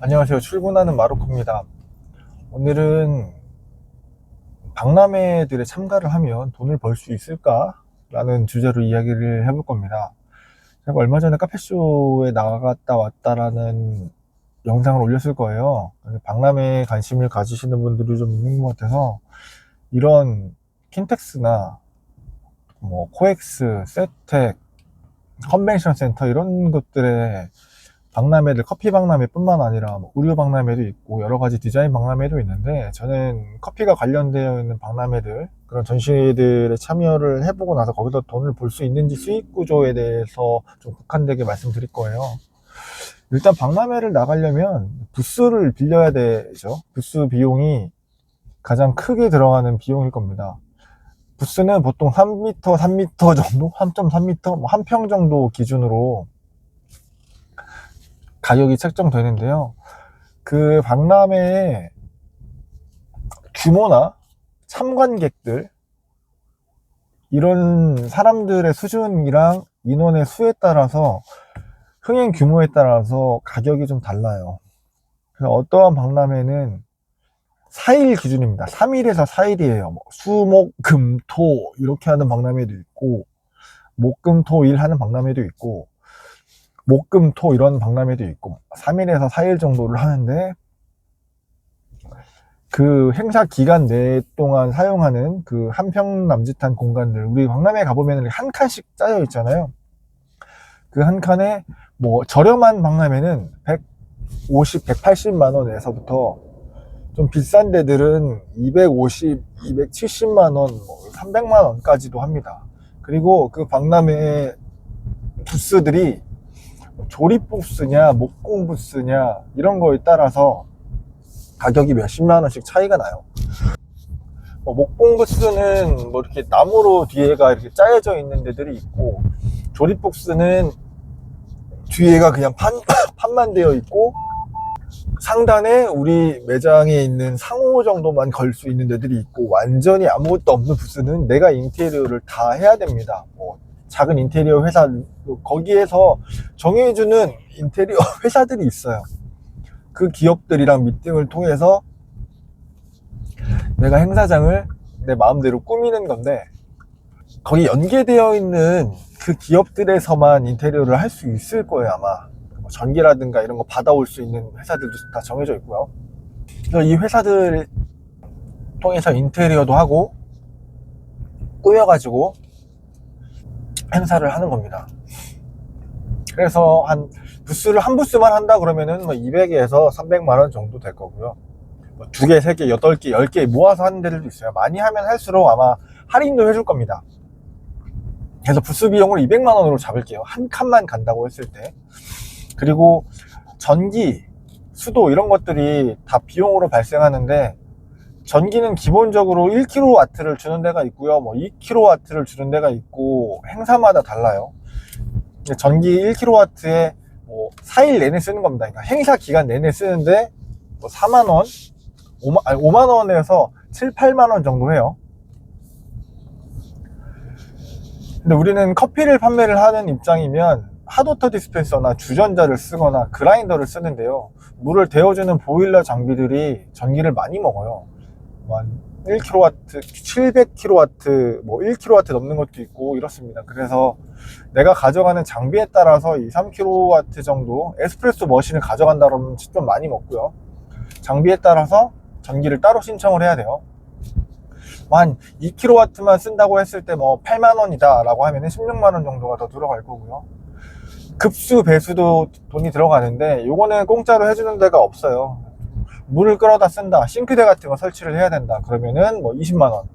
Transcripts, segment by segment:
안녕하세요. 출근하는 마루코입니다. 오늘은 박람회들에 참가를 하면 돈을 벌 수 있을까? 라는 주제로 이야기를 해볼 겁니다. 제가 얼마 전에 카페쇼에 나갔다 왔다라는 영상을 올렸을 거예요. 박람회에 관심을 가지시는 분들이 좀 있는 것 같아서 이런 킨텍스나 뭐 코엑스, 세텍, 컨벤션 센터 이런 것들에 박람회들, 커피 박람회뿐만 아니라 뭐 의류 박람회도 있고 여러 가지 디자인 박람회도 있는데, 저는 커피가 관련되어 있는 박람회들, 그런 전시회들에 참여를 해보고 나서 거기서 돈을 벌 수 있는지 수익 구조에 대해서 좀 국한되게 말씀드릴 거예요. 일단 박람회를 나가려면 부스를 빌려야 되죠. 부스 비용이 가장 크게 들어가는 비용일 겁니다. 부스는 보통 3m, 3m 정도? 3.3m? 뭐 한 평 정도 기준으로 가격이 책정되는데요. 그 박람회의 규모나 참관객들, 이런 사람들의 수준이랑 인원의 수에 따라서, 흥행 규모에 따라서 가격이 좀 달라요. 그래서 어떠한 박람회는 4일 기준입니다. 3일에서 4일이에요. 뭐 수, 목, 금, 토 이렇게 하는 박람회도 있고, 목, 금, 토, 일 하는 박람회도 있고, 목, 금, 토 이런 박람회도 있고, 3일에서 4일 정도를 하는데, 그 행사 기간 내 동안 사용하는 그 한 평 남짓한 공간들, 우리 박람회 가보면 한 칸씩 짜여 있잖아요. 그 한 칸에 뭐 저렴한 박람회는 150, 180만 원에서부터 좀 비싼 데들은 250, 270만 원, 300만 원까지도 합니다. 그리고 그 박람회 부스들이 조립 부스냐 목공 부스냐 이런 거에 따라서 가격이 몇십만 원씩 차이가 나요. 목공 부스는 뭐 이렇게 나무로 뒤에가 이렇게 짜여져 있는 데들이 있고, 조립 부스는 뒤에가 그냥 판만 되어 있고, 상단에 우리 매장에 있는 상호 정도만 걸 수 있는 데들이 있고, 완전히 아무것도 없는 부스는 내가 인테리어를 다 해야 됩니다. 뭐 작은 인테리어 회사, 거기에서 정해주는 인테리어 회사들이 있어요. 그 기업들이랑 미팅을 통해서 내가 행사장을 내 마음대로 꾸미는 건데, 거기 연계되어 있는 그 기업들에서만 인테리어를 할 수 있을 거예요, 아마. 뭐 전기라든가 이런 거 받아올 수 있는 회사들도 다 정해져 있고요. 그래서 이 회사들 통해서 인테리어도 하고 꾸며가지고 행사를 하는 겁니다. 그래서 한 부스만 한다 그러면은 뭐 200에서 300만 원 정도 될 거고요. 뭐 2개, 3개, 8개, 10개 모아서 하는 데들도 있어요. 많이 하면 할수록 아마 할인도 해줄 겁니다. 그래서 부스 비용을 200만 원으로 잡을게요. 한 칸만 간다고 했을 때. 그리고 전기, 수도 이런 것들이 다 비용으로 발생하는데, 전기는 기본적으로 1kW를 주는 데가 있고요. 뭐 2kW를 주는 데가 있고, 행사마다 달라요. 전기 1kW에 뭐 4일 내내 쓰는 겁니다. 그러니까 행사 기간 내내 쓰는데 뭐 4만 원, 5만 원에서 7, 8만 원 정도 해요. 근데 우리는 커피를 판매를 하는 입장이면 핫워터 디스펜서나 주전자를 쓰거나 그라인더를 쓰는데요. 물을 데워주는 보일러 장비들이 전기를 많이 먹어요. 1kW, 700kW, 뭐 1kW 넘는 것도 있고 이렇습니다. 그래서 내가 가져가는 장비에 따라서 2, 3kW 정도, 에스프레소 머신을 가져간다 그러면 좀 많이 먹고요. 장비에 따라서 전기를 따로 신청을 해야 돼요. 한 2kW만 쓴다고 했을 때 뭐 8만 원이다 라고 하면 16만 원 정도가 더 들어갈 거고요. 급수 배수도 돈이 들어가는데, 요거는 공짜로 해주는 데가 없어요. 물을 끌어다 쓴다, 싱크대 같은 거 설치를 해야 된다 그러면은 뭐 20만 원,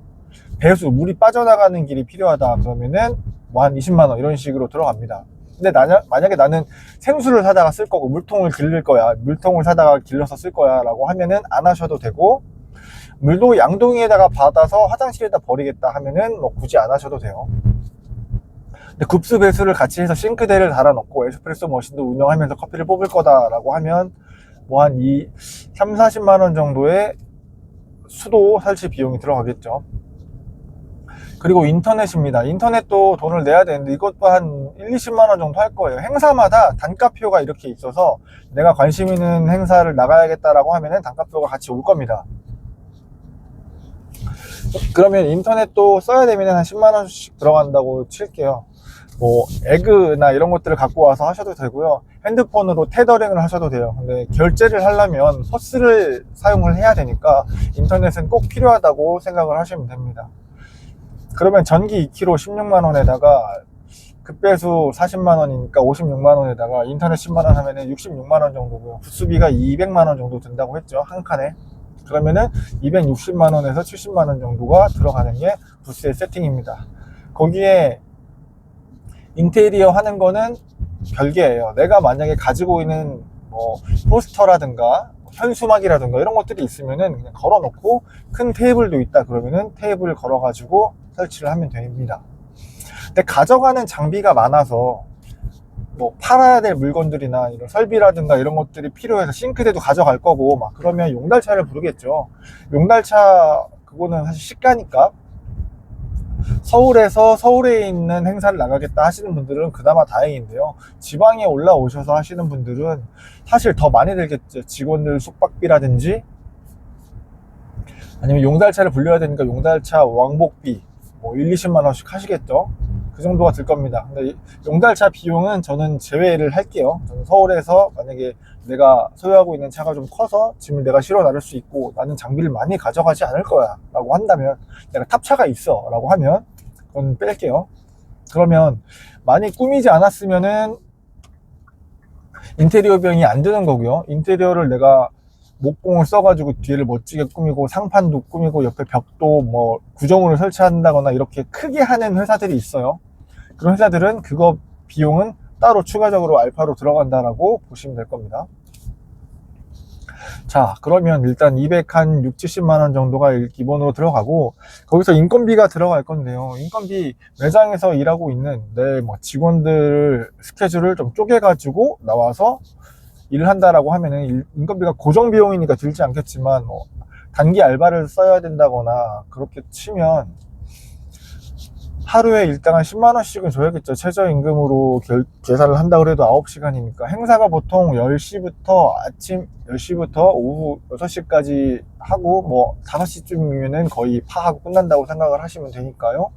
배수, 물이 빠져나가는 길이 필요하다 그러면은 뭐 한 20만 원 이런 식으로 들어갑니다. 근데 만약에 나는 생수를 사다가 쓸 거고 물통을 길릴 거야, 물통을 사다가 길러서 쓸 거야 라고 하면은 안 하셔도 되고, 물도 양동이에다가 받아서 화장실에다 버리겠다 하면은 뭐 굳이 안 하셔도 돼요. 근데 급수 배수를 같이 해서 싱크대를 달아놓고 에스프레소 머신도 운영하면서 커피를 뽑을 거다라고 하면 뭐 한 3, 40만 원 정도의 수도 설치 비용이 들어가겠죠. 그리고 인터넷입니다. 인터넷도 돈을 내야 되는데 이것도 한 1, 20만 원 정도 할 거예요. 행사마다 단가표가 이렇게 있어서 내가 관심 있는 행사를 나가야겠다라고 하면은 단가표가 같이 올 겁니다. 그러면 인터넷도 써야 되면 한 10만 원씩 들어간다고 칠게요. 뭐 에그나 이런 것들을 갖고 와서 하셔도 되고요. 핸드폰으로 테더링을 하셔도 돼요. 근데 결제를 하려면 퍼스를 사용을 해야 되니까 인터넷은 꼭 필요하다고 생각을 하시면 됩니다. 그러면 전기 2kg 16만 원에다가 급배수 40만 원이니까 56만 원에다가 인터넷 10만 원 하면은 66만 원 정도고요. 부수비가 200만 원 정도 든다고 했죠. 한 칸에. 그러면은 260만 원에서 70만 원 정도가 들어가는 게 부스의 세팅입니다. 거기에 인테리어 하는 거는 별개예요. 내가 만약에 가지고 있는 뭐 포스터라든가 현수막이라든가 이런 것들이 있으면은 그냥 걸어 놓고, 큰 테이블도 있다 그러면은 테이블 걸어 가지고 설치를 하면 됩니다. 근데 가져가는 장비가 많아서 뭐 팔아야 될 물건들이나 이런 설비라든가 이런 것들이 필요해서 싱크대도 가져갈 거고 막 그러면 용달차를 부르겠죠. 용달차 그거는 사실 시가니까. 서울에서 서울에 있는 행사를 나가겠다 하시는 분들은 그나마 다행인데요, 지방에 올라오셔서 하시는 분들은 사실 더 많이 들겠죠. 직원들 숙박비라든지 아니면 용달차를 불려야 되니까 용달차 왕복비 뭐 1, 20만 원씩 하시겠죠. 그 정도가 들 겁니다. 근데 용달차 비용은 저는 제외를 할게요. 저는 서울에서 만약에 내가 소유하고 있는 차가 좀 커서 짐을 내가 실어 나를 수 있고 나는 장비를 많이 가져가지 않을 거야 라고 한다면, 내가 탑차가 있어 라고 하면 그건 뺄게요. 그러면 많이 꾸미지 않았으면은 인테리어 비용이 안 드는 거고요. 인테리어를 내가 목공을 써가지고 뒤를 멋지게 꾸미고 상판도 꾸미고 옆에 벽도 뭐 구조물을 설치한다거나 이렇게 크게 하는 회사들이 있어요. 그런 회사들은 그거 비용은 따로 추가적으로 알파로 들어간다라고 보시면 될 겁니다. 자, 그러면 일단 200한 6, 70만 원 정도가 기본으로 들어가고, 거기서 인건비가 들어갈 건데요. 인건비, 매장에서 일하고 있는 내 뭐 직원들 스케줄을 좀 쪼개가지고 나와서 일을 한다라고 하면은 인건비가 고정 비용이니까 들지 않겠지만, 뭐 단기 알바를 써야 된다거나 그렇게 치면 하루에 일당 한 10만 원씩은 줘야겠죠. 최저임금으로 계산을 한다 그래도 9시간이니까. 행사가 보통 10시부터 아침 10시부터 오후 6시까지 하고 뭐 5시쯤이면은 거의 파하고 끝난다고 생각을 하시면 되니까요.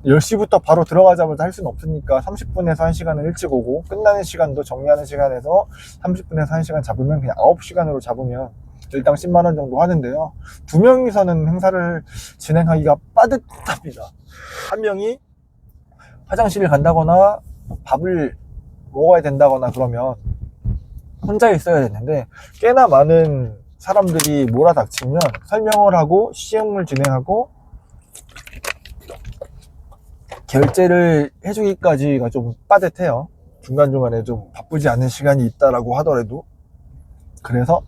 10시부터 바로 들어가자마자 할 수는 없으니까 30분에서 1시간은 일찍 오고, 끝나는 시간도 정리하는 시간에서 30분에서 1시간 잡으면 그냥 9시간으로 잡으면 일당 10만 원 정도 하는데요. 2명이서는 행사를 진행하기가 빠듯합니다. 한 명이 화장실을 간다거나 밥을 먹어야 된다거나 그러면 혼자 있어야 되는데, 꽤나 많은 사람들이 몰아닥치면 설명을 하고 시험을 진행하고 결제를 해주기까지가 좀 빠듯해요. 중간중간에 좀 바쁘지 않은 시간이 있다라고 하더라도. 그래서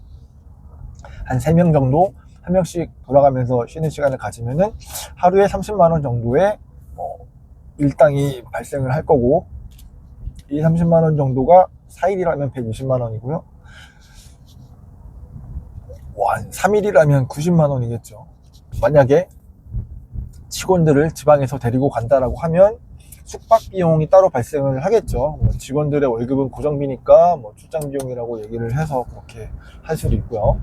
한 3명 정도 한 명씩 돌아가면서 쉬는 시간을 가지면은 하루에 30만 원 정도의 일당이 발생을 할 거고, 이 30만 원 정도가 4일이라면 120만 원이고요. 3일이라면 90만 원이겠죠. 만약에 직원들을 지방에서 데리고 간다라고 하면 숙박 비용이 따로 발생을 하겠죠. 직원들의 월급은 고정비니까 출장 비용이라고 얘기를 해서 그렇게 할 수도 있고요.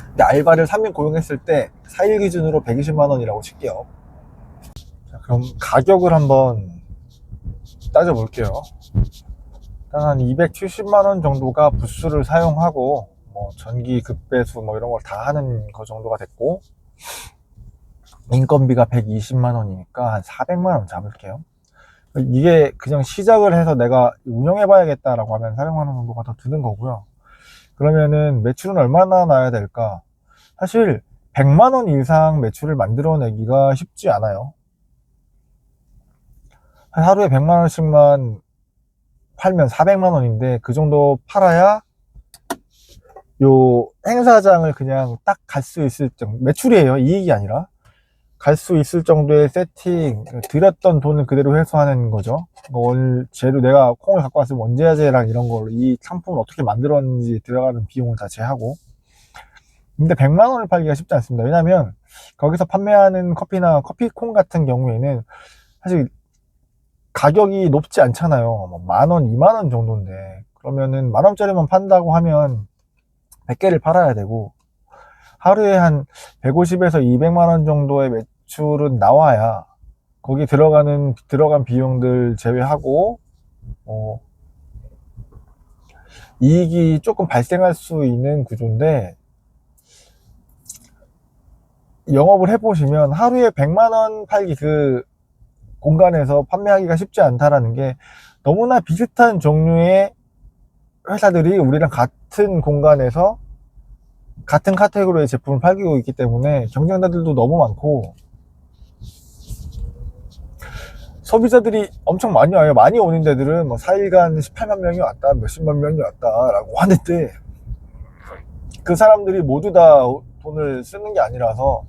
근데 알바를 3명 고용했을 때 4일 기준으로 120만 원이라고 칠게요. 자, 그럼 가격을 한번 따져 볼게요. 일단 한 270만 원 정도가 부스를 사용하고 전기 급배수 이런 걸 다 하는 거 정도가 됐고, 인건비가 120만 원이니까 한 400만 원 잡을게요. 이게 그냥 시작을 해서 내가 운영해 봐야겠다라고 하면 400만 원 정도가 더 드는 거고요. 그러면은 매출은 얼마나 나야 될까? 사실 100만 원 이상 매출을 만들어내기가 쉽지 않아요. 하루에 100만 원씩만 팔면 400만 원인데, 그 정도 팔아야 요 행사장을 그냥 딱 갈 수 있을 정도, 매출이에요, 이익이 아니라. 갈 수 있을 정도의 세팅, 들였던 돈을 그대로 회수하는 거죠. 재료 내가 콩을 갖고 왔으면 원재료랑 이런 걸로 이 상품을 어떻게 만들었는지 들어가는 비용을 다 제하고, 근데 100만 원을 팔기가 쉽지 않습니다. 왜냐면 거기서 판매하는 커피나 커피콩 같은 경우에는 사실 가격이 높지 않잖아요. 뭐 만 원, 2만 원 정도인데, 그러면은 만 원짜리만 판다고 하면 100개를 팔아야 되고, 하루에 한 150에서 200만 원 정도의 매출은 나와야 거기 들어간 비용들 제외하고 이익이 조금 발생할 수 있는 구조인데, 영업을 해보시면 하루에 100만 원 팔기 그 공간에서 판매하기가 쉽지 않다라는 게, 너무나 비슷한 종류의 회사들이 우리랑 같은 공간에서 같은 카테고리의 제품을 팔고 있기 때문에 경쟁자들도 너무 많고 소비자들이 엄청 많이 와요. 많이 오는 데들은 뭐 4일간 18만 명이 왔다, 몇십만 명이 왔다라고 하는데, 그 사람들이 모두 다 돈을 쓰는 게 아니라서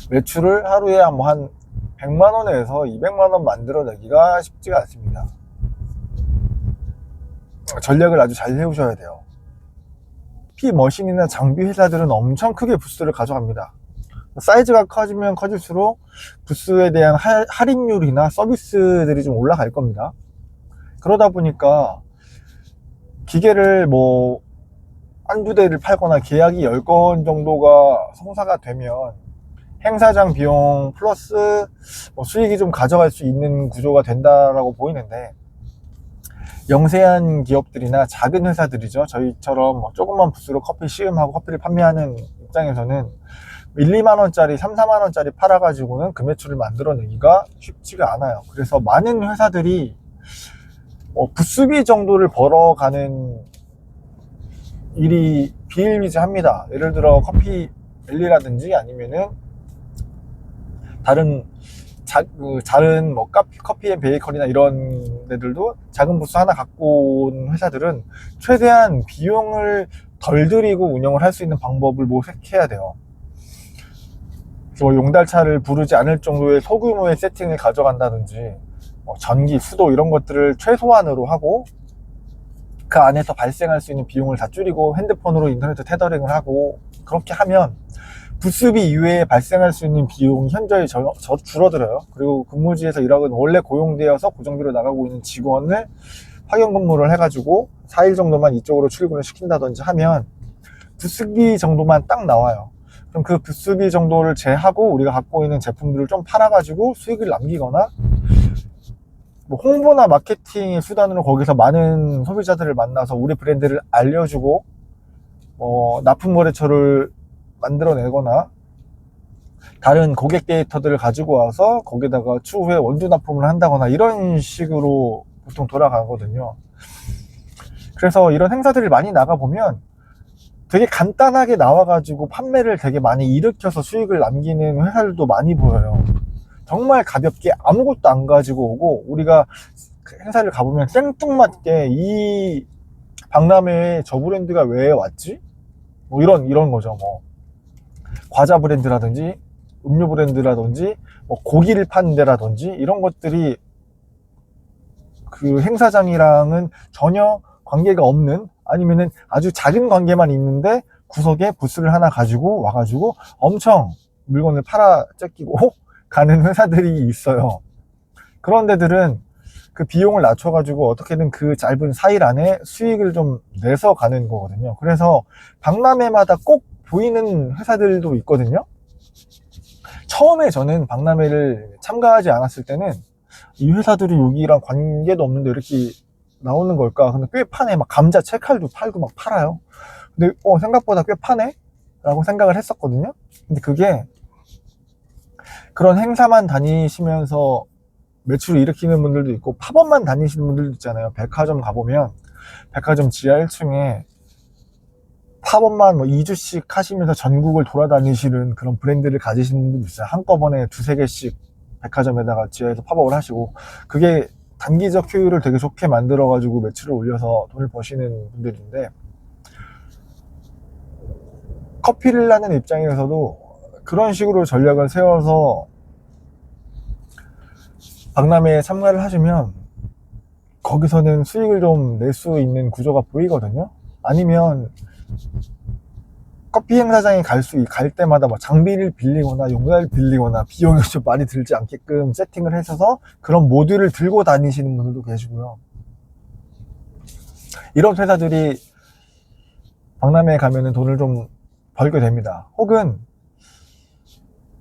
매출을 하루에 한 100만 원에서 200만 원 만들어내기가 쉽지가 않습니다. 전략을 아주 잘 세우셔야 돼요. 머신이나 장비 회사들은 엄청 크게 부스를 가져갑니다. 사이즈가 커지면 커질수록 부스에 대한 할인율이나 서비스들이 좀 올라갈 겁니다. 그러다 보니까 기계를 뭐 한두 대를 팔거나 계약이 10건 정도가 성사가 되면 행사장 비용 플러스 수익이 좀 가져갈 수 있는 구조가 된다라고 보이는데, 영세한 기업들이나 작은 회사들이죠. 저희처럼 조그만 부스로 커피 시음하고 커피를 판매하는 입장에서는 1, 2만 원짜리, 3, 4만 원짜리 팔아가지고는 그 매출을 만들어내기가 쉽지가 않아요. 그래서 많은 회사들이 부스비 정도를 벌어가는 일이 비일비재합니다. 예를 들어 커피 밸리라든지 아니면은 다른 커피 앤 베이커리나 이런 데들도 작은 부스 하나 갖고 온 회사들은 최대한 비용을 덜 들이고 운영을 할 수 있는 방법을 모색해야 돼요. 용달차를 부르지 않을 정도의 소규모의 세팅을 가져간다든지, 전기, 수도 이런 것들을 최소한으로 하고 그 안에서 발생할 수 있는 비용을 다 줄이고 핸드폰으로 인터넷 테더링을 하고, 그렇게 하면 부스비 이외에 발생할 수 있는 비용이 현저히 줄어들어요. 그리고 근무지에서 일하고 원래 고용되어서 고정비로 나가고 있는 직원을 파견 근무를 해가지고 4일 정도만 이쪽으로 출근을 시킨다든지 하면 부스비 정도만 딱 나와요. 그럼 그 부스비 정도를 제하고 우리가 갖고 있는 제품들을 좀 팔아가지고 수익을 남기거나, 홍보나 마케팅의 수단으로 거기서 많은 소비자들을 만나서 우리 브랜드를 알려주고 납품 거래처를 만들어내거나, 다른 고객 데이터들을 가지고 와서 거기다가 추후에 원두 납품을 한다거나, 이런 식으로 보통 돌아가거든요. 그래서 이런 행사들을 많이 나가보면 되게 간단하게 나와가지고 판매를 되게 많이 일으켜서 수익을 남기는 회사들도 많이 보여요. 정말 가볍게 아무것도 안 가지고 오고, 우리가 행사를 가보면 생뚱맞게 이 박람회에 저 브랜드가 왜 왔지? 이런 거죠. 과자 브랜드라든지 음료 브랜드라든지 고기를 파는 데라든지, 이런 것들이 그 행사장이랑은 전혀 관계가 없는, 아니면은 아주 작은 관계만 있는데 구석에 부스를 하나 가지고 와가지고 엄청 물건을 팔아 째끼고 가는 회사들이 있어요. 그런 데들은 그 비용을 낮춰가지고 어떻게든 그 짧은 4일 안에 수익을 좀 내서 가는 거거든요. 그래서 박람회마다 꼭 보이는 회사들도 있거든요. 처음에 저는 박람회를 참가하지 않았을 때는 이 회사들이 여기랑 관계도 없는데 이렇게 나오는 걸까? 근데 꽤 파네. 감자 채칼도 팔고 팔아요. 근데 생각보다 꽤 파네? 라고 생각을 했었거든요. 근데 그게 그런 행사만 다니시면서 매출을 일으키는 분들도 있고, 팝업만 다니시는 분들도 있잖아요. 백화점 가보면 백화점 지하 1층에 팝업만 2주씩 하시면서 전국을 돌아다니시는 그런 브랜드를 가지시는 분들도 있어요. 한꺼번에 두세 개씩 백화점에다가 지하에서 팝업을 하시고, 그게 단기적 효율을 되게 좋게 만들어 가지고 매출을 올려서 돈을 버시는 분들인데, 커피를 하는 입장에서도 그런 식으로 전략을 세워서 박람회에 참가를 하시면 거기서는 수익을 좀 낼 수 있는 구조가 보이거든요. 아니면 커피 행사장에 갈 때마다 뭐 장비를 빌리거나 용달을 빌리거나 비용이 좀 많이 들지 않게끔 세팅을 해서 그런 모듈을 들고 다니시는 분들도 계시고요. 이런 회사들이 박람회에 가면은 돈을 좀 벌게 됩니다. 혹은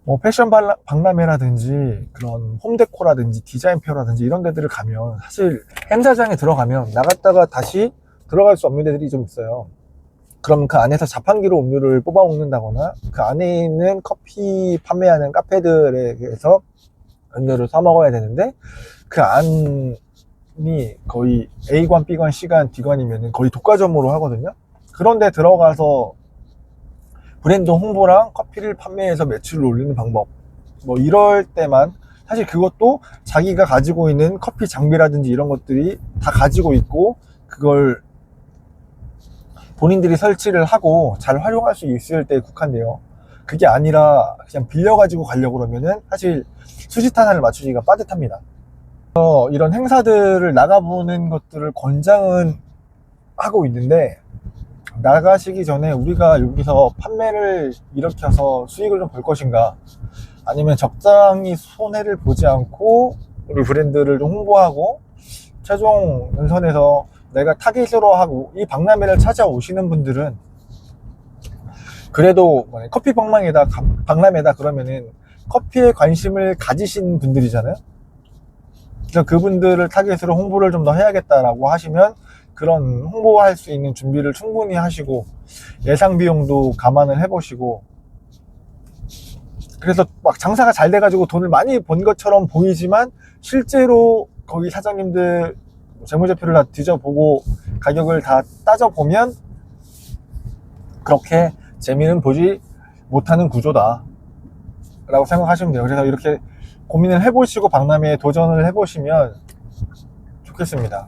뭐 패션 박람회라든지 그런 홈데코라든지 디자인 페어라든지 이런 데들을 가면 사실 행사장에 들어가면 나갔다가 다시 들어갈 수 없는 데들이 좀 있어요. 그럼 그 안에서 자판기로 음료를 뽑아 먹는다거나 그 안에 있는 커피 판매하는 카페들에서 음료를 사 먹어야 되는데 그 안이 거의 A관, B관, C관, D관이면 거의 독과점으로 하거든요. 그런데 들어가서 브랜드 홍보랑 커피를 판매해서 매출을 올리는 방법, 뭐 이럴 때만 사실 그것도 자기가 가지고 있는 커피 장비라든지 이런 것들이 다 가지고 있고 그걸 본인들이 설치를 하고 잘 활용할 수 있을 때에 국한돼요. 그게 아니라 그냥 빌려가지고 가려고 그러면은 사실 수지타산을 맞추기가 빠듯합니다. 이런 행사들을 나가보는 것들을 권장은 하고 있는데 나가시기 전에 우리가 여기서 판매를 일으켜서 수익을 좀 벌 것인가, 아니면 적당히 손해를 보지 않고 우리 브랜드를 좀 홍보하고 최종 연선에서 내가 타깃으로 하고 이 박람회를 찾아오시는 분들은 그래도 커피 박람회다 그러면은 커피에 관심을 가지신 분들이잖아요. 그래서 그분들을 타깃으로 홍보를 좀 더 해야겠다라고 하시면 그런 홍보할 수 있는 준비를 충분히 하시고 예상 비용도 감안을 해보시고, 그래서 막 장사가 잘 돼가지고 돈을 많이 번 것처럼 보이지만 실제로 거기 사장님들 재무제표를 다 뒤져보고 가격을 다 따져보면 그렇게 재미는 보지 못하는 구조다 라고 생각하시면 돼요. 그래서 이렇게 고민을 해보시고 박람회에 도전을 해보시면 좋겠습니다.